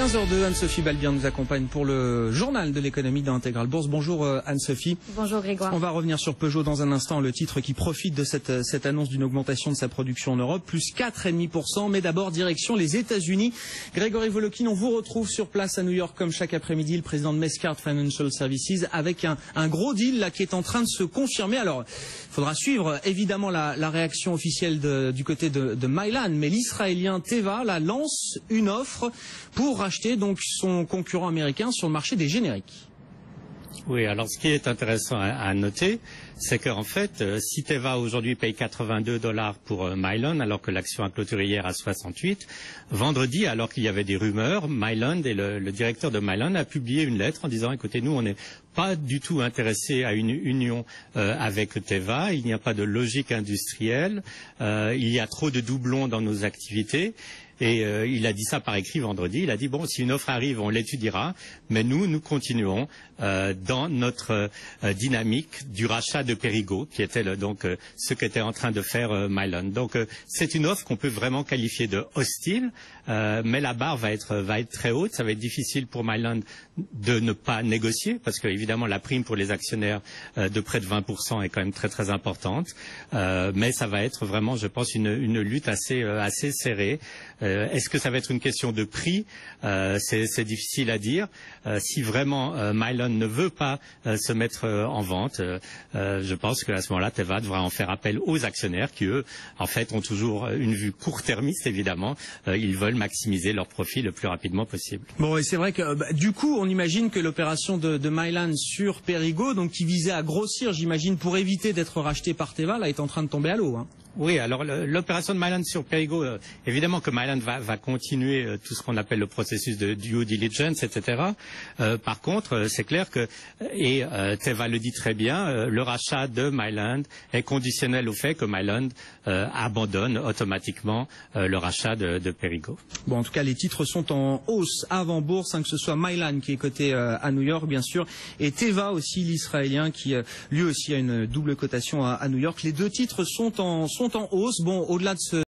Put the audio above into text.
15h02, Anne-Sophie Balbien nous accompagne pour le journal de l'économie d'Intégral Bourse. Bonjour Anne-Sophie. Bonjour Grégoire. On va revenir sur Peugeot dans un instant, le titre qui profite de cette annonce d'une augmentation de sa production en Europe, plus 4,5%. Mais d'abord, direction les États-Unis. Grégory Volokin, on vous retrouve sur place à New York comme chaque après-midi, le président de Mescard Financial Services, avec un gros deal là qui est en train de se confirmer. Alors, il faudra suivre évidemment la réaction officielle du côté de Mylan, mais l'Israélien Teva là, lance une offre pour racheter donc son concurrent américain sur le marché des génériques. Oui, alors ce qui est intéressant à noter, c'est qu'en fait, si Teva aujourd'hui paye $82 pour Mylan, alors que l'action a clôturé hier à 68, vendredi, alors qu'il y avait des rumeurs, Mylan et le directeur de Mylan a publié une lettre en disant, écoutez, nous, on n'est pas du tout intéressés à une union avec Teva, il n'y a pas de logique industrielle, il y a trop de doublons dans nos activités. Et il a dit ça par écrit vendredi. Il a dit bon, si une offre arrive, on l'étudiera, mais nous continuons dans notre dynamique du rachat de Perrigo, qui était donc ce qu'était en train de faire Mylan. Donc c'est une offre qu'on peut vraiment qualifier de hostile, mais la barre va être très haute. Ça va être difficile pour Mylan de ne pas négocier, parce que évidemment la prime pour les actionnaires de près de 20% est quand même très très importante. Mais ça va être vraiment, je pense, une lutte assez serrée. Est-ce que ça va être une question de prix? C'est difficile à dire. Si vraiment Mylan ne veut pas se mettre en vente, je pense qu'à ce moment-là, Teva devra en faire appel aux actionnaires qui, eux, en fait, ont toujours une vue court-termiste, évidemment. Ils veulent maximiser leur profit le plus rapidement possible. Bon, et c'est vrai que du coup, on imagine que l'opération de Mylan sur Perrigo, donc qui visait à grossir, j'imagine, pour éviter d'être racheté par Teva, là, est en train de tomber à l'eau, hein. Oui, alors l'opération de Mylan sur Perrigo, évidemment que Mylan va continuer tout ce qu'on appelle le processus de due diligence, etc. Par contre, c'est clair que, et Teva le dit très bien, le rachat de Mylan est conditionnel au fait que Mylan abandonne automatiquement le rachat de Perrigo. Bon, en tout cas, les titres sont en hausse avant bourse, hein, que ce soit Mylan qui est coté à New York, bien sûr, et Teva aussi, l'Israélien, qui lui aussi a une double cotation à New York. Les deux titres sont en hausse. Bon, au-delà de ce